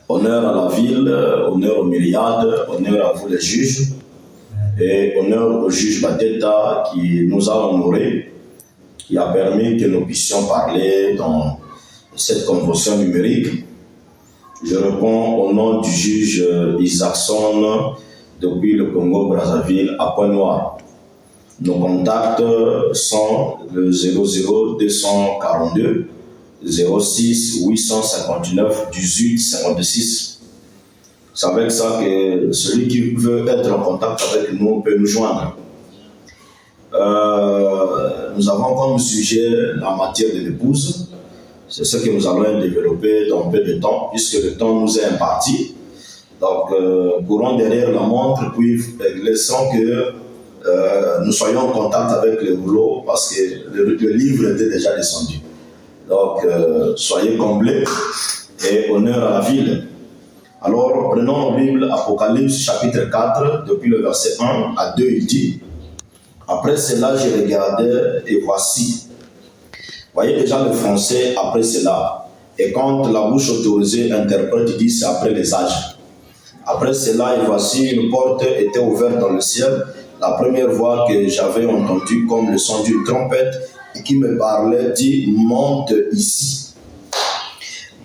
Honneur à la ville, honneur aux myriades, honneur à vous les juges, et honneur au juge Bateta qui nous a honorés, qui a permis que nous puissions parler dans cette convention numérique. Je réponds au nom du juge Isaacson depuis le Congo-Brazzaville à Pointe-Noire. Nos contacts sont le 00 242 06 859 18 56. C'est avec ça que celui qui veut être en contact avec nous peut nous joindre. Nous avons comme sujet la matière de l'épouse. C'est ce que nous allons développer dans peu de temps, puisque le temps nous est imparti. Donc, courons derrière la montre, puis laissons que nous soyons en contact avec le rouleau, parce que le livre était déjà descendu. Donc, soyez comblés et honneur à la ville. Alors, prenons nos Bibles, Apocalypse chapitre 4, depuis le verset 1 à 2, il dit: après cela, je regardais et voici. Voyez déjà le français après cela. Et quand la bouche autorisée interprète, il dit c'est après les âges. Après cela, et voici, une porte était ouverte dans le ciel. La première voix que j'avais entendue comme le son d'une trompette et qui me parlait dit: monte ici.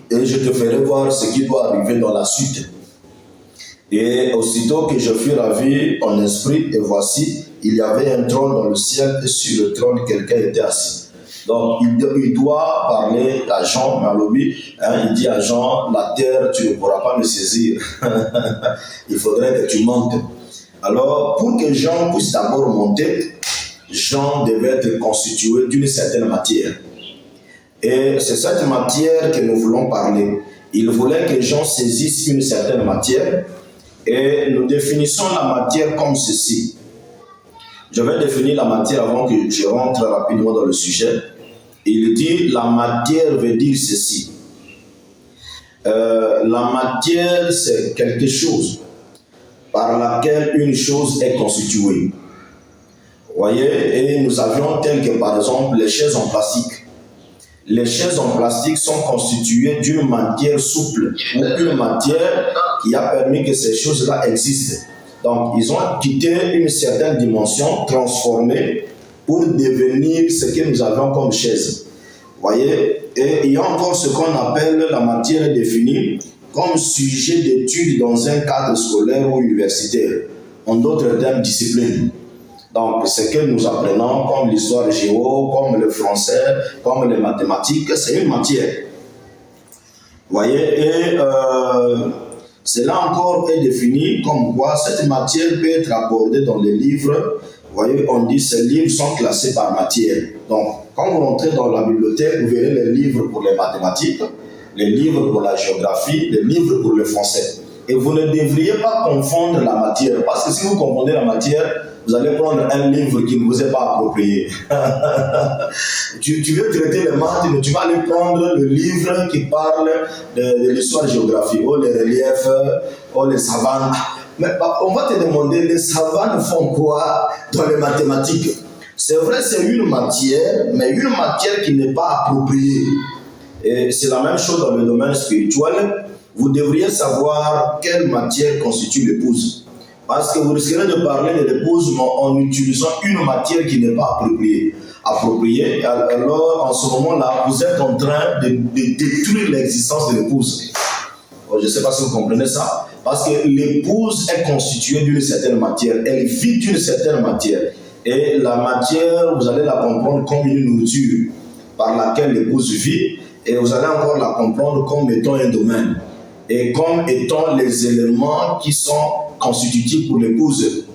Et je te ferai voir ce qui doit arriver dans la suite. Et aussitôt que je fus ravi en esprit, et voici, il y avait un trône dans le ciel, et sur le trône, quelqu'un était assis. Donc, il doit parler à Jean, Malobi, il dit à Jean: la terre, tu ne pourras pas me saisir. Il faudrait que tu montes. Alors, pour que Jean puisse d'abord monter, Jean devait être constitué d'une certaine matière. Et c'est cette matière que nous voulons parler. Il voulait que Jean saisisse une certaine matière, et nous définissons la matière comme ceci. Je vais définir la matière avant que je rentre rapidement dans le sujet. Il dit: la matière veut dire ceci. La matière, c'est quelque chose par laquelle une chose est constituée. Vous voyez, et nous avions tel que par exemple les chaises en plastique. Les chaises en plastique sont constituées d'une matière souple ou une matière qui a permis que ces choses-là existent. Donc, ils ont quitté une certaine dimension transformée pour devenir ce que nous avons comme chaise. Vous voyez, et il y a encore ce qu'on appelle la matière définie comme sujet d'étude dans un cadre scolaire ou universitaire, en d'autres termes, discipline. Donc, ce que nous apprenons comme l'histoire géo, comme le français, comme les mathématiques, c'est une matière. Vous voyez, et cela encore est défini comme quoi cette matière peut être abordée dans les livres. Vous voyez, on dit que ces livres sont classés par matière. Donc, quand vous rentrez dans la bibliothèque, vous verrez les livres pour les mathématiques, les livres pour la géographie, les livres pour le français. Et vous ne devriez pas confondre la matière, parce que si vous confondez la matière, vous allez prendre un livre qui ne vous est pas approprié. tu veux traiter les maths, mais tu vas aller prendre le livre qui parle de l'histoire géographique, ou les reliefs, ou les savanes. Mais on va te demander, les savanes font quoi dans les mathématiques? C'est vrai, c'est une matière, mais une matière qui n'est pas appropriée. Et c'est la même chose dans le domaine spirituel. Vous devriez savoir quelle matière constitue l'épouse. Parce que vous risquerez de parler de l'épouse en utilisant une matière qui n'est pas appropriée. Alors, en ce moment-là, vous êtes en train de détruire l'existence de l'épouse. Je ne sais pas si vous comprenez ça. Parce que l'épouse est constituée d'une certaine matière. Elle vit d'une certaine matière. Et la matière, vous allez la comprendre comme une nourriture par laquelle l'épouse vit. Et vous allez encore la comprendre comme étant un domaine. Et comme étant les éléments qui sont constitutifs pour l'épouse,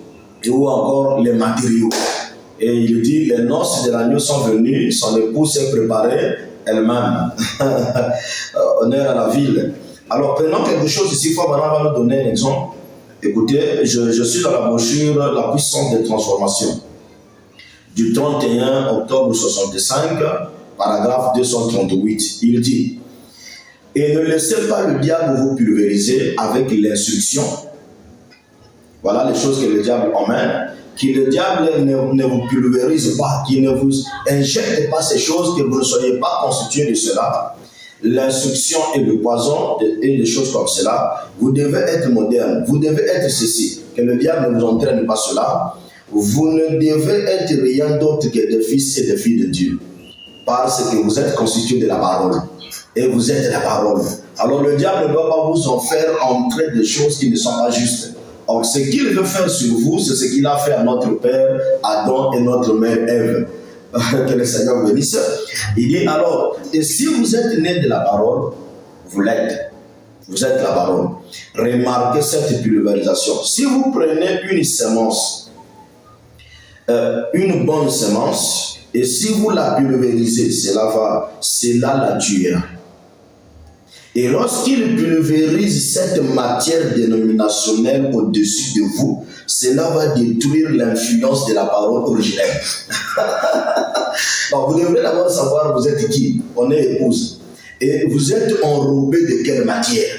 ou encore les matériaux. Et il dit: les noces de l'agneau sont venues, son épouse s'est préparée elle-même. Honneur à la ville. Alors prenons quelque chose ici, Fabana va nous donner un exemple. Écoutez, je suis dans la brochure La puissance des transformations du 31 octobre 65, paragraphe 238. Il dit: et ne laissez pas le diable vous pulvériser avec l'instruction. Voilà les choses que le diable emmène. Que le diable ne vous pulvérise pas, qu'il ne vous injecte pas ces choses, que vous ne soyez pas constitué de cela. l'instruction et le poison et des choses comme cela. Vous devez être moderne, vous devez être ceci, que le diable ne vous entraîne pas cela. Vous ne devez être rien d'autre que des fils et des filles de Dieu, parce que vous êtes constitués de la parole, et vous êtes la parole. Alors le diable ne doit pas vous en faire entrer des choses qui ne sont pas justes. Or, ce qu'il veut faire sur vous, c'est ce qu'il a fait à notre père Adam et notre mère Ève. Que le Seigneur vous bénisse. Il dit alors, et si vous êtes né de la parole, vous l'êtes. Vous êtes la parole. Remarquez cette pulvérisation. Si vous prenez une semence, une bonne semence, et si vous la pulvérisez, cela la tuera. Et lorsqu'il pulvérise cette matière dénominationnelle au-dessus de vous, cela va détruire l'influence de la parole originelle. Alors, vous devrez d'abord savoir vous êtes qui. On est épouse. Et vous êtes enrobé de quelle matière?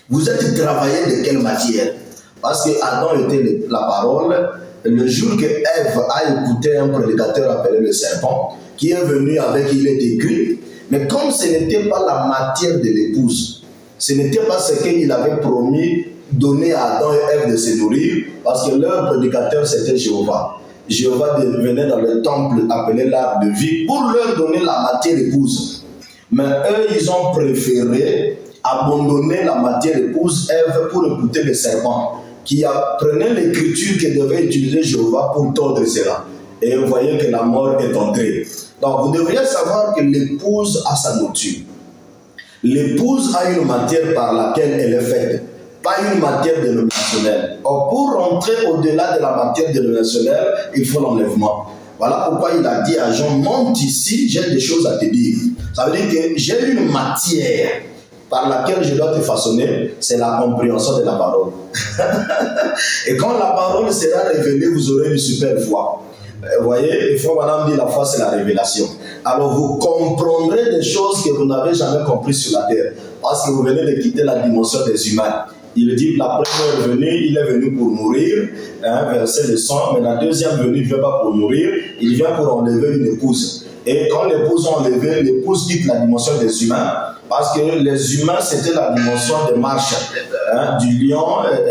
Vous êtes travaillé de quelle matière? Parce que Adam était la parole. Le jour que Ève a écouté un prédicateur appelé le serpent, qui est venu avec il est écrit, mais comme ce n'était pas la matière de l'épouse, ce n'était pas ce qu'il avait promis donner à Adam et Ève de se nourrir, parce que leur prédicateur c'était Jéhovah. Jéhovah venait dans le temple appelé l'arbre de vie pour leur donner la matière épouse. Mais eux, ils ont préféré abandonner la matière épouse Ève pour écouter le serpent, qui apprenait l'écriture que devait utiliser Jéhovah pour tordre cela. Et vous voyez que la mort est entrée. Donc vous devriez savoir que l'épouse a sa nourriture. L'épouse a une matière par laquelle elle est faite, pas une matière dénominationnelle. Or, pour rentrer au-delà de la matière dénominationnelle, il faut l'enlèvement. Voilà pourquoi il a dit à Jean, monte ici, j'ai des choses à te dire. Ça veut dire que j'ai une matière par laquelle je dois te façonner, c'est la compréhension de la parole. Et quand la parole sera révélée, vous aurez une super foi. Vous voyez, il faut maintenant dire la foi, c'est la révélation. Alors vous comprendrez des choses que vous n'avez jamais comprises sur la terre. Parce que vous venez de quitter la dimension des humains. Il dit la première venue, il est venu pour mourir, verset le sang, mais la deuxième venue, il ne vient pas pour mourir, il vient pour enlever une épouse. Et quand l'épouse a enlevé, l'épouse quitte la dimension des humains, parce que les humains, c'était la dimension de marche. Du lion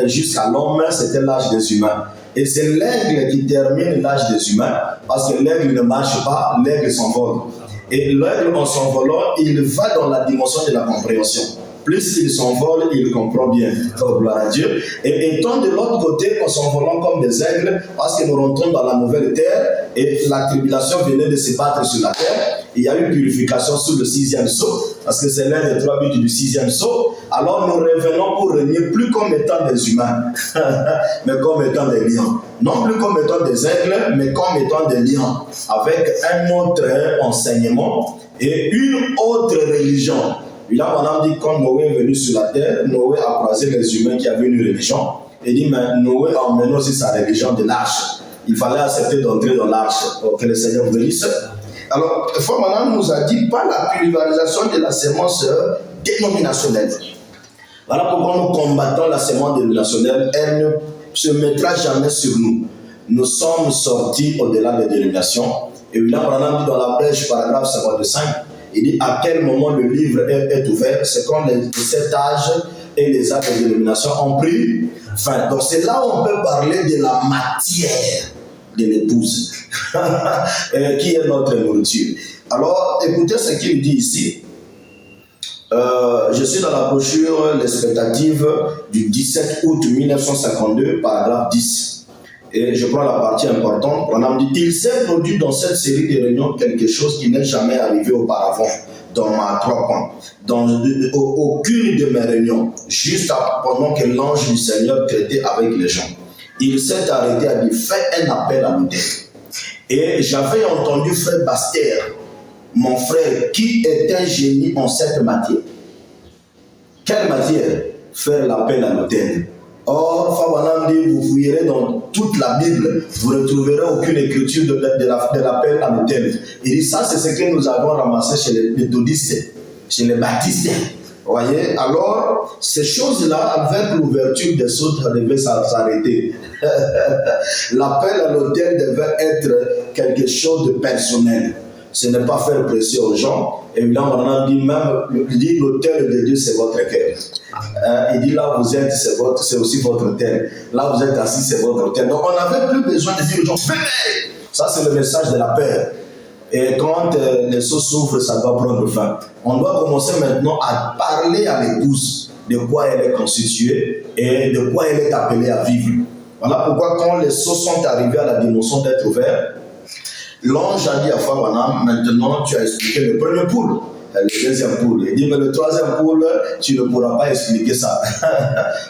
jusqu'à l'homme, c'était l'âge des humains. Et c'est l'aigle qui termine l'âge des humains, parce que l'aigle ne marche pas, l'aigle s'envole. Et l'aigle, en s'envolant, il va dans la dimension de la compréhension. Plus il s'envole, il comprend bien. Oh, gloire à Dieu. Et étant de l'autre côté, en s'envolant comme des aigles, parce que nous rentrons dans la nouvelle terre, et la tribulation venait de se battre sur la terre, il y a eu purification sous le 6e sceau, parce que c'est l'un des 3 buts du 6e sceau. Alors nous revenons pour régner plus comme étant des humains, mais comme étant des lions. Non plus comme étant des aigles, mais comme étant des lions, avec un autre enseignement et une autre religion. Et là, on a dit, quand Noé est venu sur la terre, Noé a croisé les humains qui avaient une religion. Et dit, mais Noé a emmené aussi sa religion de l'arche. Il fallait accepter d'entrer dans l'arche. Que le Seigneur vous bénisse. Alors, Frère nous a dit, pas la pulvérisation de la sémence dénominationnelle. Voilà pourquoi nous combattons la sémence dénominationnelle. Elle ne se mettra jamais sur nous. Nous sommes sortis au-delà des dénominations. Et là, on a dit dans la Brèche, paragraphe 55, il dit à quel moment le livre est ouvert. C'est quand les 7 âges et les âges de dénomination ont pris fin. Donc c'est là où on peut parler de la matière de l'épouse, qui est notre nourriture. Alors écoutez ce qu'il dit ici. Je suis dans la brochure L'expectative du 17 août 1952, paragraphe 10. Et je prends la partie importante. On a dit, il s'est produit dans cette série de réunions quelque chose qui n'est jamais arrivé auparavant dans ma 3 points. Dans aucune de mes réunions, juste pendant que l'ange du Seigneur traitait avec les gens, il s'est arrêté à dire, fais un appel à l'autel. Et j'avais entendu frère Baster, mon frère, qui est un génie en cette matière. Quelle matière? Faire l'appel à l'autel. Or, Fawanandi, vous fouillerez dans toute la Bible, vous ne trouverez aucune écriture de l'appel à l'autel. Il dit ça, c'est ce que nous avons ramassé chez les méthodistes, chez les baptistes. Vous voyez? Alors, ces choses-là, avec l'ouverture des autres, devaient s'arrêter. L'appel à l'autel devait être quelque chose de personnel. ce n'est pas faire pression aux gens. Et là, on a dit même, il dit l'autel de Dieu, c'est votre cœur. Il dit là, vous êtes, c'est aussi votre autel. Là, vous êtes assis, c'est votre autel. Donc, on n'avait plus besoin de dire aux gens, venez. Ça, c'est le message de la paix. Et quand les seaux s'ouvrent, ça doit prendre fin. On doit commencer maintenant à parler à l'épouse de quoi elle est constituée et de quoi elle est appelée à vivre. Voilà pourquoi quand les seaux sont arrivés à la dimension d'être ouverts, l'ange a dit à Fawana, maintenant tu as expliqué le premier poule, le deuxième poule. Il dit, mais le troisième poule, tu ne pourras pas expliquer ça.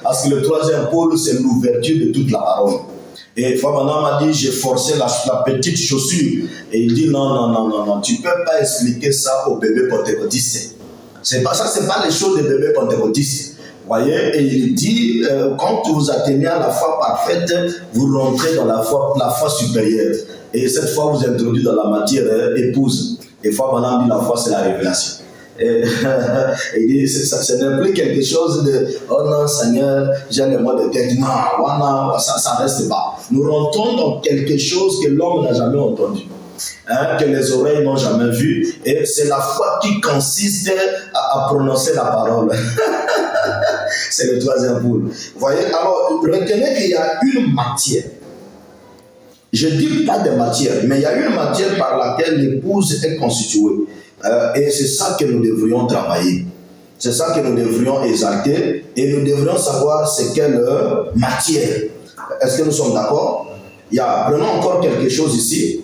Parce que le troisième poule, c'est l'ouverture de toute la parole. Et Fawana m'a dit, j'ai forcé la petite chaussure. Et il dit, non, tu ne peux pas expliquer ça au bébé pentecôtiste. C'est pas ça, c'est pas les choses des bébés pentecôtistes. Voyez, et il dit, quand vous atteignez à la foi parfaite, vous rentrez dans la foi supérieure. Et cette fois, vous introduisez dans la matière épouse. Et Fawana dit, la foi, c'est la révélation. Et il dit, ce n'est plus quelque chose de oh non Seigneur, j'ai les mots de tête. Non, ça reste pas. Nous rentrons dans quelque chose que l'homme n'a jamais entendu, que les oreilles n'ont jamais vu. Et c'est la foi qui consiste à prononcer la parole. C'est le troisième poule. Vous voyez, alors retenez qu'il y a une matière. Je ne dis pas de matière, mais il y a une matière par laquelle l'épouse est constituée. Et c'est ça que nous devrions travailler. C'est ça que nous devrions exalter. Et nous devrions savoir c'est quelle matière. Est-ce que nous sommes d'accord? Prenons encore quelque chose ici.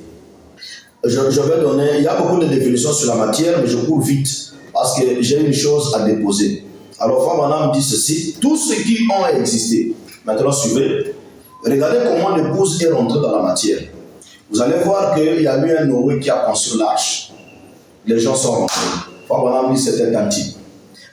Je vais donner, il y a beaucoup de définitions sur la matière, mais je cours vite parce que j'ai une chose à déposer. Alors, Fawana me dit ceci, tous ceux qui ont existé, maintenant suivez, regardez comment l'épouse est rentrée dans la matière. Vous allez voir qu'il y a eu un Noé qui a construit l'arche. Les gens sont rentrés. Fawana me dit c'était un type.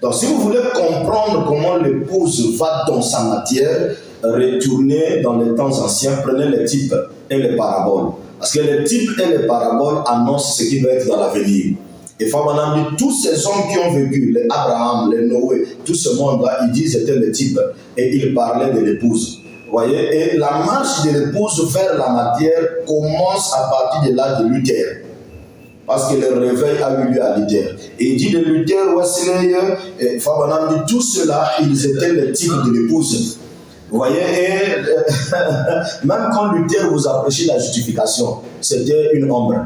Donc, si vous voulez comprendre comment l'épouse va dans sa matière, retournez dans les temps anciens, prenez les types et les paraboles. Parce que les types et les paraboles annoncent ce qui va être dans l'avenir. Et Fawana dit, tous ces hommes qui ont vécu, les Abraham, les Noé, tout ce monde-là, ils disent c'était les types. Et ils parlaient de l'épouse. Vous voyez? Et la marche de l'épouse vers la matière commence à partir de l'âge de Luther. Parce que le réveil a eu lieu à Luther. Et il dit de Luther, Wesley, Fawana dit, tous ceux-là, ils étaient les types de l'épouse. Vous voyez, et même quand Luther vous a prêché la justification, c'était une ombre.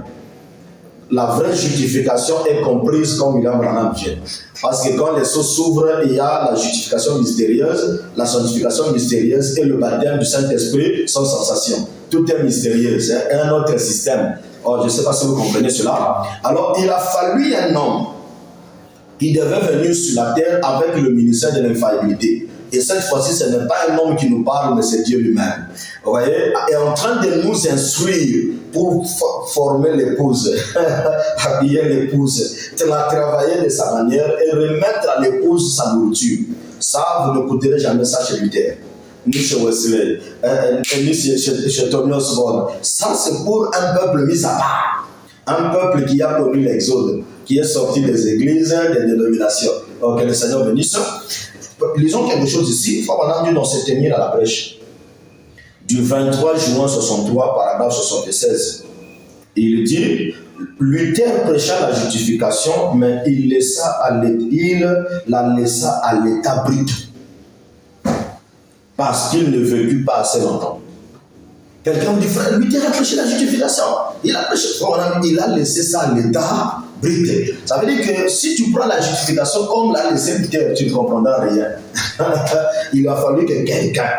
La vraie justification est comprise comme William Branham vient. Parce que quand les seaux s'ouvrent, il y a la justification mystérieuse, la sanctification mystérieuse et le baptême du Saint-Esprit sans sensation. Tout est mystérieux, c'est un autre système. Oh, je ne sais pas si vous comprenez cela. Alors, il a fallu un homme qui devait venir sur la terre avec le ministère de l'infaillibilité. Et cette fois-ci, ce n'est pas un homme qui nous parle, mais c'est Dieu lui-même. Vous voyez, est en train de nous instruire pour former l'épouse, habiller l'épouse, la travailler de sa manière et remettre à l'épouse sa nourriture. Ça, vous ne coûterez jamais ça chez Luther, ni chez Wesley, ni chez Tony Osborne. Ça, c'est pour un peuple mis à part. Un peuple qui a connu l'exode, qui est sorti des églises, des dénominations. Donc, que le Seigneur bénisse. Lisons quelque chose ici. Fawana dit dans cette tenir à la brèche. Du 23 juin 63, paragraphe 76. Il dit, Luther prêcha la justification, mais il la laissa à l'état brut. Parce qu'il ne vécut pas assez longtemps. Quelqu'un dit, frère, Luther a prêché la justification. Il a prêché, il a laissé ça à l'état brut. Ça veut dire que si tu prends la justification comme l'a laissé Luther, tu ne comprendras rien. Il a fallu que quelqu'un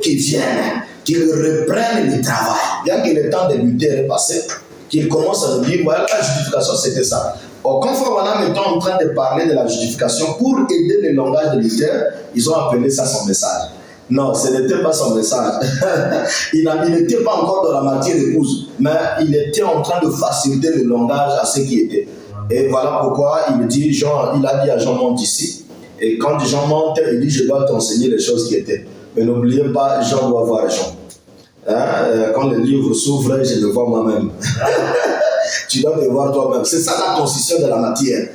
qui vienne, qu'il reprenne le travail. Bien que le temps de Luther est passé, qu'il commence à nous dire, voilà, la justification c'était ça. Or, quand Fawana était en train de parler de la justification pour aider le langage de Luther, ils ont appelé ça son message. Non, ce n'était pas son message. Il n'était pas encore dans la matière d'épouse, mais il était en train de faciliter le langage à ceux qui étaient. Et voilà pourquoi il a dit à Jean, monte ici. Et quand Jean monte, il dit, je dois t'enseigner les choses qui étaient. Mais n'oubliez pas, Jean doit voir Jean. Quand le livre s'ouvre, je le vois moi-même. Tu dois te voir toi-même. C'est ça la constitution de la matière.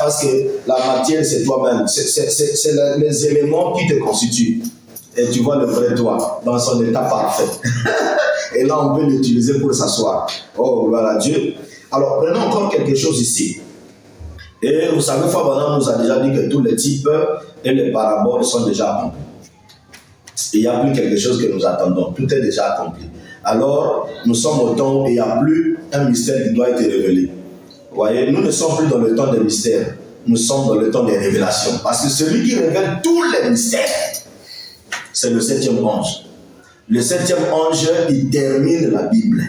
Parce que la matière, c'est toi-même. C'est les éléments qui te constituent. Et tu vois le vrai toi dans son état parfait. Et là, on peut l'utiliser pour s'asseoir. Oh, voilà Dieu. Alors, prenons encore quelque chose ici. Et vous savez, Fabana nous a déjà dit que tous les types et les paraboles sont déjà accomplis. Il n'y a plus quelque chose que nous attendons. Tout est déjà accompli. Alors, nous sommes au temps où il n'y a plus un mystère qui doit être révélé. Vous voyez, nous ne sommes plus dans le temps des mystères. Nous sommes dans le temps des révélations. Parce que celui qui révèle tous les mystères, c'est le 7e ange. Le 7e ange, il termine la Bible.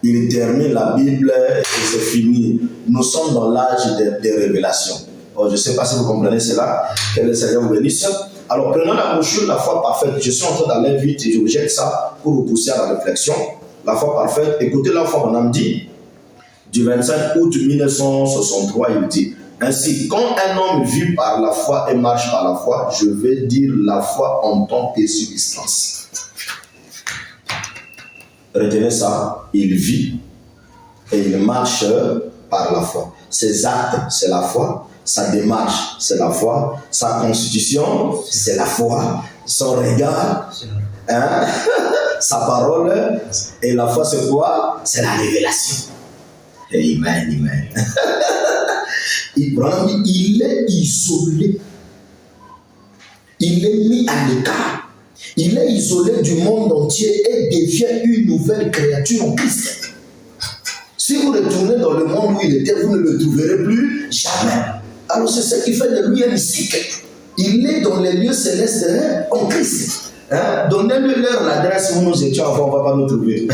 Il termine la Bible et c'est fini. Nous sommes dans l'âge des révélations. Bon, je ne sais pas si vous comprenez cela. Que le Seigneur vous bénisse. Alors, prenons la brochure La foi parfaite. Je suis en train d'aller vite et je vous jette ça pour vous pousser à la réflexion. La foi parfaite. Écoutez la foi, mon âme dit, du 25 août 1963, il dit, ainsi, quand un homme vit par la foi et marche par la foi, je vais dire la foi en tant que subsistance. Retenez ça, il vit et il marche par la foi. Ses actes, c'est la foi. Sa démarche, c'est la foi. Sa constitution, c'est la foi. Son regard, sa parole. Et la foi, c'est quoi? C'est la révélation. Amen, amen. Il est isolé. Il est mis à l'écart. Il est isolé du monde entier et devient une nouvelle créature en Christ. Si vous retournez dans le monde où il était, vous ne le trouverez plus jamais. Alors c'est ce qui fait de lui un mystique. Il est dans les lieux célestes en Christ. Donnez-lui leur l'adresse où nous étions avant, on ne va pas nous trouver.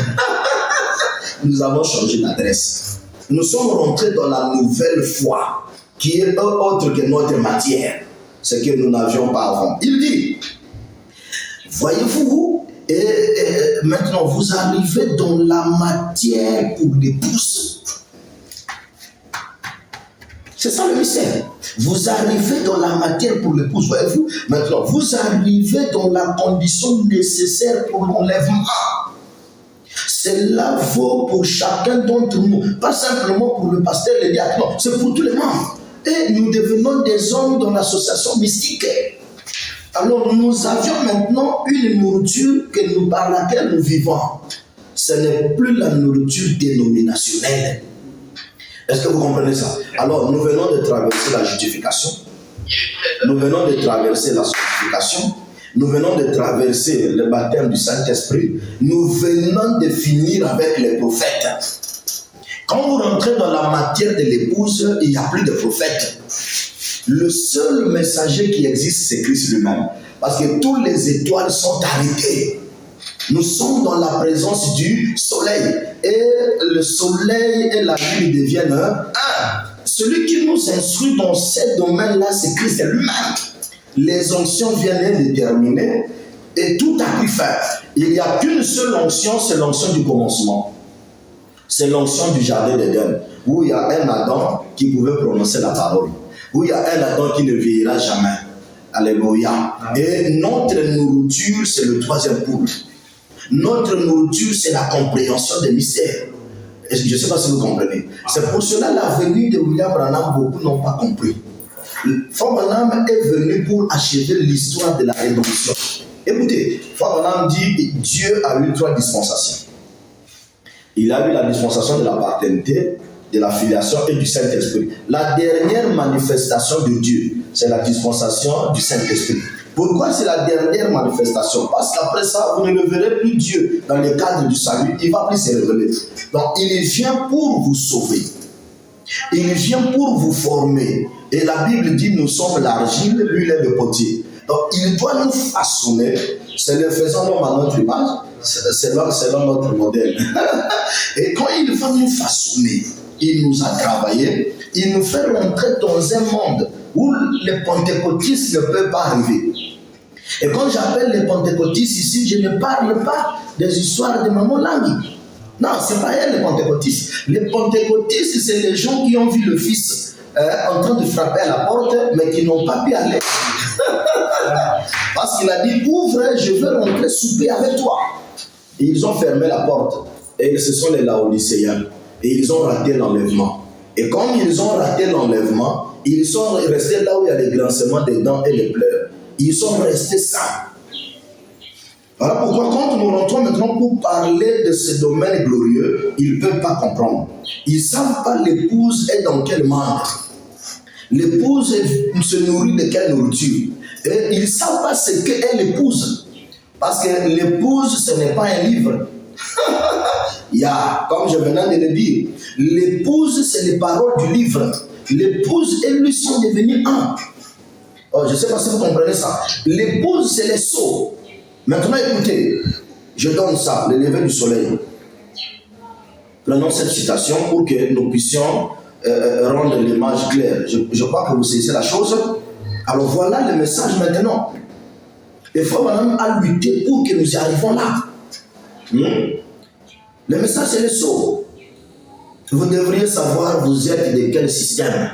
Nous avons changé d'adresse. Nous sommes rentrés dans la nouvelle foi, qui est autre que notre matière, ce que nous n'avions pas avant. Il dit, voyez-vous, maintenant vous arrivez dans la matière pour l'épouse. C'est ça le mystère. Vous arrivez dans la matière pour l'épouse, voyez-vous. Maintenant, vous arrivez dans la condition nécessaire pour l'enlèvement. Cela vaut pour chacun d'entre nous, pas simplement pour le pasteur et le diacre, non, c'est pour tous les membres. Et nous devenons des hommes dans l'association mystique. Alors nous avions maintenant une nourriture par laquelle nous vivons. Ce n'est plus la nourriture dénominationnelle. Est-ce que vous comprenez ça? Alors nous venons de traverser la justification. Nous venons de traverser la sanctification. Nous venons de traverser le baptême du Saint-Esprit. Nous venons de finir avec les prophètes. Quand vous rentrez dans la matière de l'épouse, il n'y a plus de prophètes. Le seul messager qui existe, c'est Christ lui-même. Parce que toutes les étoiles sont arrêtées. Nous sommes dans la présence du soleil. Et le soleil et la lune deviennent un. Celui qui nous instruit dans ces domaines-là, c'est Christ lui-même. Les onctions viennent déterminer et tout a pris fin. Il n'y a qu'une seule onction, c'est l'onction du commencement. C'est l'onction du jardin d'Éden, où il y a un Adam qui pouvait prononcer la parole, où il y a un Adam qui ne vieillira jamais. Alléluia. Et notre nourriture, c'est le troisième poule. Notre nourriture, c'est la compréhension des mystères. Je ne sais pas si vous comprenez. C'est pour cela la venue de William Branham, beaucoup n'ont pas compris. Branham est venu pour achever l'histoire de la rédemption. Écoutez, Branham dit Dieu a eu 3 dispensations. Il a eu la dispensation de la paternité, de la filiation et du Saint-Esprit. La dernière manifestation de Dieu, c'est la dispensation du Saint-Esprit. Pourquoi c'est la dernière manifestation? Parce qu'après ça, vous ne le verrez plus Dieu dans le cadre du salut. Il ne va plus se révéler. Donc, il vient pour vous sauver. Il vient pour vous former. Et la Bible dit, nous sommes l'argile, lui il est le potier. Donc il doit nous façonner, c'est le faisant l'homme à notre image, c'est notre modèle. Et quand il va nous façonner, il nous a travaillé, il nous fait rentrer dans un monde où les pentecôtistes ne peuvent pas arriver. Et quand j'appelle les pentecôtistes ici, je ne parle pas des histoires de maman Langui. Non, ce n'est pas elle les pentecôtistes. Les pentecôtistes, c'est les gens qui ont vu le Fils en train de frapper à la porte, mais qui n'ont pas pu aller. Parce qu'il a dit, ouvre, je veux rentrer souper avec toi. Et ils ont fermé la porte. Et ce sont les Laodicéens. Et ils ont raté l'enlèvement. Et comme ils ont raté l'enlèvement, ils sont restés là où il y a les grincements des dents et les pleurs. Ils sont restés sains. Voilà pourquoi quand nous rentrons maintenant pour parler de ce domaine glorieux, ils ne peuvent pas comprendre. Ils ne savent pas l'épouse est dans quel membre. L'épouse se nourrit de quelle nourriture. Et ils ne savent pas ce qu'est l'épouse. Parce que l'épouse, ce n'est pas un livre. Comme je venais de le dire, l'épouse, c'est les paroles du livre. L'épouse et lui sont devenus un. Oh, je ne sais pas si vous comprenez ça. L'épouse, c'est les sceaux. Maintenant, écoutez, je donne ça, le lever du soleil. Prenons cette citation pour que nous puissions rendre l'image claire. Je crois que vous saisissez la chose. Alors voilà le message maintenant. Il faut maintenant à lutter pour que nous y arrivions là. Le message, c'est le sceau. Vous devriez savoir vous êtes de quel système.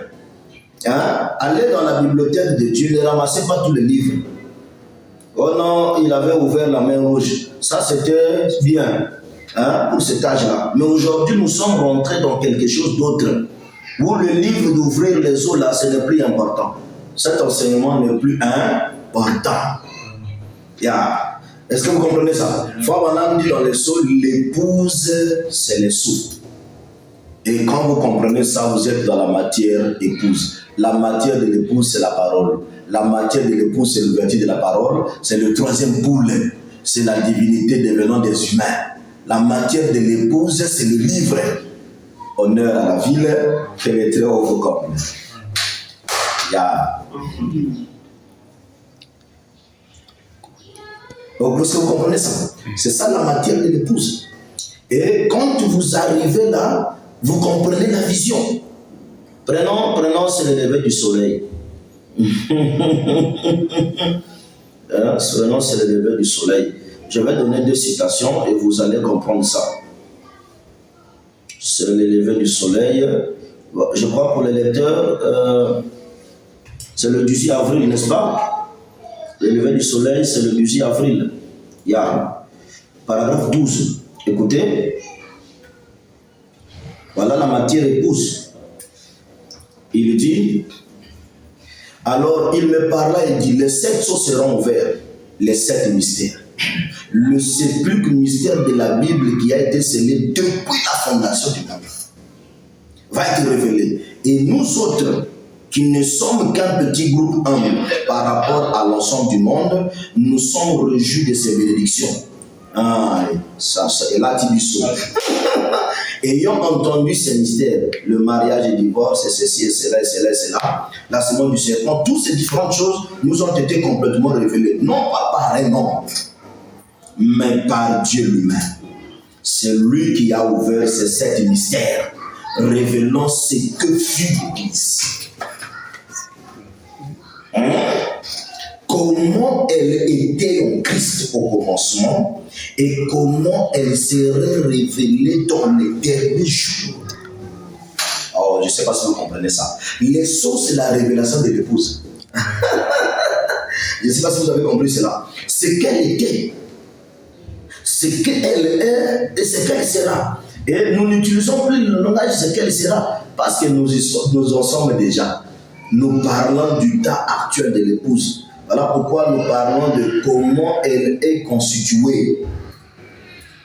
Allez dans la bibliothèque de Dieu, ne ramassez pas tous les livres. Oh non, il avait ouvert la main rouge. Ça, c'était bien pour cet âge-là. Mais aujourd'hui, nous sommes rentrés dans quelque chose d'autre. Où le livre d'ouvrir les eaux, là, ce n'est plus important. Cet enseignement n'est plus important. Est-ce que vous comprenez ça? Fabana dit dans les sceaux, l'épouse, c'est les sceaux. Et quand vous comprenez ça, vous êtes dans la matière épouse. La matière de l'épouse, c'est la parole. La matière de l'épouse, c'est l'ouverture de la parole. C'est le troisième poule. C'est la divinité devenant des humains. La matière de l'épouse, c'est le livre. Honneur à la ville, pénétrer au vos corps. Donc, est-ce que vous comprenez ça? C'est ça la matière de l'épouse. Et quand vous arrivez là, vous comprenez la vision. Prenons, c'est le lever du soleil. Prenons, c'est le lever du soleil. Je vais donner 2 citations et vous allez comprendre ça. C'est le lever du soleil. Je crois pour les lecteurs, c'est le 18 avril, n'est-ce pas? Le lever du soleil, c'est le 18 avril. Paragraphe 12. Écoutez. Voilà la matière épouse. Il dit, alors il me parla et dit, les 7 sceaux seront ouverts, les 7 mystères. Le sépulcre mystère de la Bible qui a été scellé depuis la fondation du monde va être révélé. Et nous autres, qui ne sommes qu'un petit groupe humble par rapport à l'ensemble du monde, nous sommes réjouis de ces bénédictions. Et là, tu dis ça. Ayant entendu ces mystères, le mariage et le divorce, et ceci, et cela, et cela, et cela, la semence du serpent, toutes ces différentes choses nous ont été complètement révélées. Non pas par un homme, mais par Dieu lui-même. C'est lui qui a ouvert ces 7 mystères, révélant ce que fut l'Église. Comment elle était en Christ au commencement et comment elle serait révélée dans les derniers jours. Oh, je ne sais pas si vous comprenez ça. Les sceaux, c'est la révélation de l'épouse. Je ne sais pas si vous avez compris cela. Ce qu'elle était, ce qu'elle est et ce qu'elle sera. Et nous n'utilisons plus le langage de ce qu'elle sera parce que nous en sommes déjà. Nous parlons du tas actuel de l'épouse. Voilà pourquoi nous parlons de comment elle est constituée.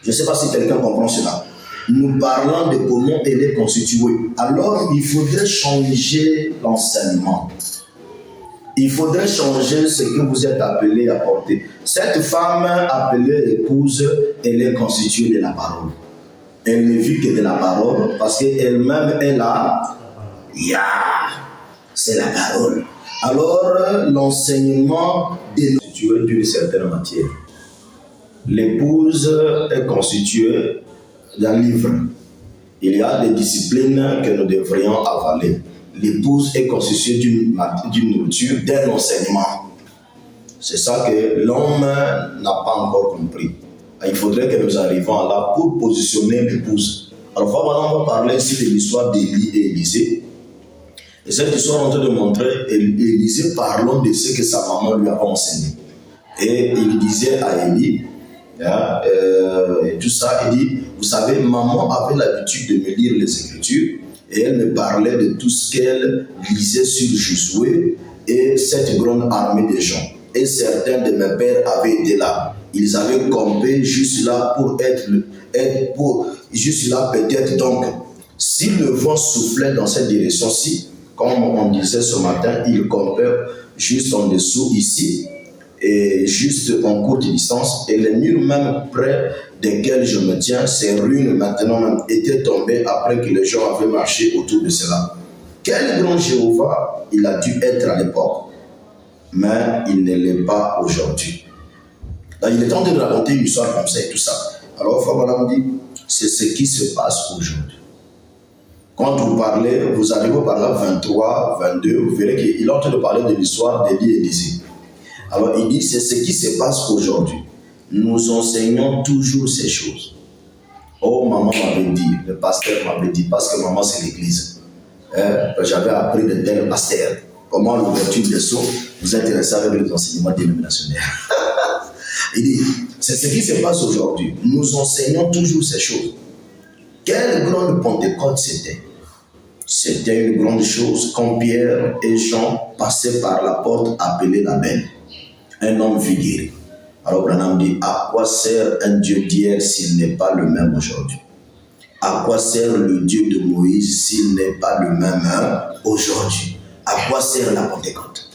Je ne sais pas si quelqu'un comprend cela. Nous parlons de comment elle est constituée. Alors, il faudrait changer l'enseignement. Il faudrait changer ce que vous êtes appelé à porter. Cette femme appelée épouse, elle est constituée de la parole. Elle ne vit que de la parole parce qu'elle-même, elle a... c'est la parole. Alors, l'enseignement est constitué d'une certaine matière. L'épouse est constituée d'un livre. Il y a des disciplines que nous devrions avaler. L'épouse est constituée d'une nourriture, d'un enseignement. C'est ça que l'homme n'a pas encore compris. Il faudrait que nous arrivions là pour positionner l'épouse. Alors, maintenant, on va parler ici de l'histoire d'Élie et Élisée. Et cette histoire est en train de montrer Élisée parlant de ce que sa maman lui avait enseigné. Et il disait à Élie, et tout ça, il dit, vous savez, maman avait l'habitude de me lire les Écritures et elle me parlait de tout ce qu'elle lisait sur Josué et cette grande armée de gens. Et certains de mes pères avaient été là. ils avaient campé juste là pour juste là peut-être. Donc, si le vent soufflait dans cette direction-ci, comme on disait ce matin, ils campaient juste en dessous ici, et juste en courte distance, et les murs même près desquels je me tiens, ces ruines maintenant même étaient tombées après que les gens avaient marché autour de cela. Quel grand Jéhovah il a dû être à l'époque, mais il ne l'est pas aujourd'hui. Là, il est en train de raconter une histoire comme ça et tout ça. Alors, Frère Branham dit, c'est ce qui se passe aujourd'hui. Quand vous parlez, vous arrivez au paragraphe 23, 22, vous verrez qu'il est en train de parler de l'histoire d'Élie et d'Élisée. Alors, il dit, c'est ce qui se passe aujourd'hui. Nous enseignons toujours ces choses. Oh, maman m'avait dit, le pasteur m'avait dit, parce que maman, c'est l'église. J'avais appris de tel pasteur. Comment l'ouverture des sceaux, vous êtes resté avec les enseignements dénominationnels. Il dit, c'est ce qui se passe aujourd'hui. Nous enseignons toujours ces choses. Quelle grande Pentecôte c'était? C'était une grande chose quand Pierre et Jean passaient par la porte appelée la Belle. Un homme fut guéri. Alors Branham dit, à quoi sert un Dieu d'hier s'il n'est pas le même aujourd'hui? À quoi sert le Dieu de Moïse s'il n'est pas le même aujourd'hui? À quoi sert la Pentecôte?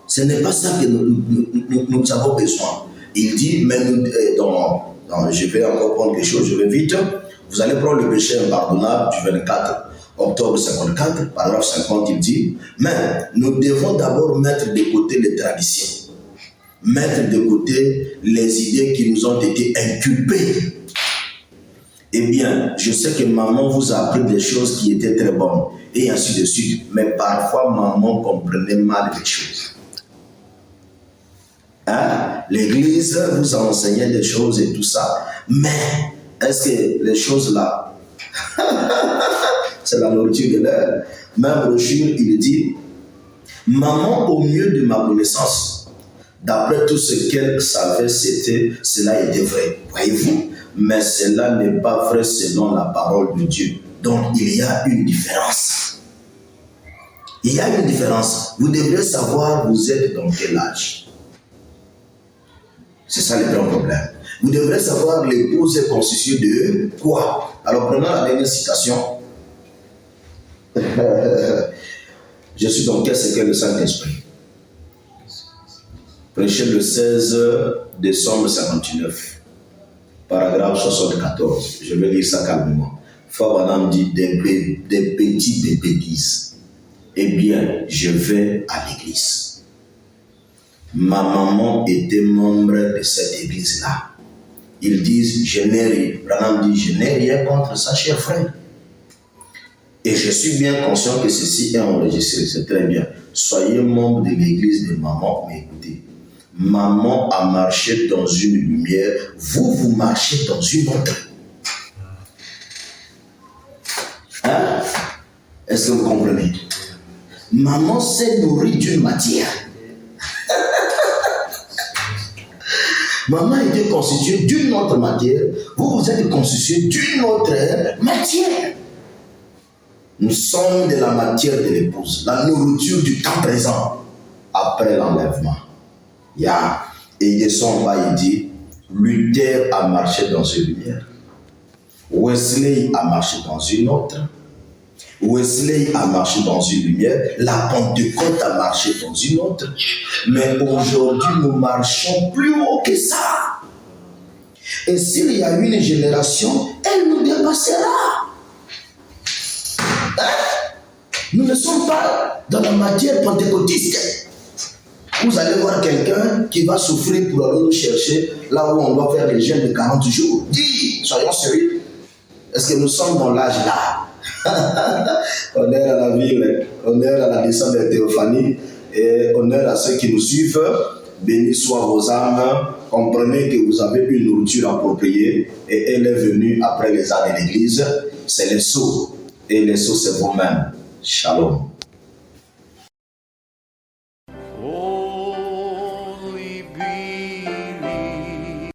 Ce n'est pas ça que nous avons besoin. Il dit, même je vais encore prendre quelque chose, je vais vite. Vous allez prendre le péché impardonnable du 24 octobre 54, paragraphe 50, il dit, mais nous devons d'abord mettre de côté les traditions, mettre de côté les idées qui nous ont été inculpées. Eh bien, je sais que maman vous a appris des choses qui étaient très bonnes, et ainsi de suite, mais parfois maman comprenait mal les choses. L'église vous a enseigné des choses et tout ça, mais est-ce que les choses là, c'est la nourriture de l'air? Même brochure, il dit, maman, au mieux de ma connaissance, d'après tout ce qu'elle savait, cela était vrai. Voyez-vous? Mais cela n'est pas vrai selon la parole de Dieu. Donc, il y a une différence. Il y a une différence. Vous devrez savoir, vous êtes dans quel âge. C'est ça le grand problème. Vous devrez savoir l'épouse est constituée de quoi? Alors, prenons la dernière citation. Je suis dans quel secret le Saint-Esprit? Prêché le 16 décembre 59, paragraphe 74. Je vais lire ça calmement. Frère Branham dit, des petits bébés disent, eh bien, je vais à l'église. Ma maman était membre de cette église-là. Ils disent, Branham dit, je n'ai rien contre ça, cher frère. Et je suis bien conscient que ceci est enregistré, c'est très bien. Soyez membre de l'église de maman, mais écoutez, maman a marché dans une lumière, vous marchez dans une autre. Est-ce que vous comprenez? Maman s'est nourrie d'une matière. Maman était constituée d'une autre matière, vous êtes constitué d'une autre matière. Nous sommes de la matière de l'épouse, la nourriture du temps présent, après l'enlèvement. Et il descend en bas, il dit, Luther a marché dans une lumière. Wesley a marché dans une autre. Wesley a marché dans une lumière. La Pentecôte a marché dans une autre. Mais aujourd'hui, nous marchons plus haut que ça. Et s'il y a une génération, elle nous dépassera. Nous ne sommes pas dans la matière pentecôtiste. Vous allez voir quelqu'un qui va souffrir pour aller nous chercher là où on doit faire les jeûnes de 40 jours. Dis, soyons sérieux. Est-ce que nous sommes dans l'âge là? Honneur à la ville, honneur à la descente de Théophanie et honneur à ceux qui nous suivent. Bénis soient vos âmes. Comprenez que vous avez une nourriture appropriée et elle est venue après les années de l'église. C'est les sceaux. Et les sceaux, c'est vous-même. Shalom.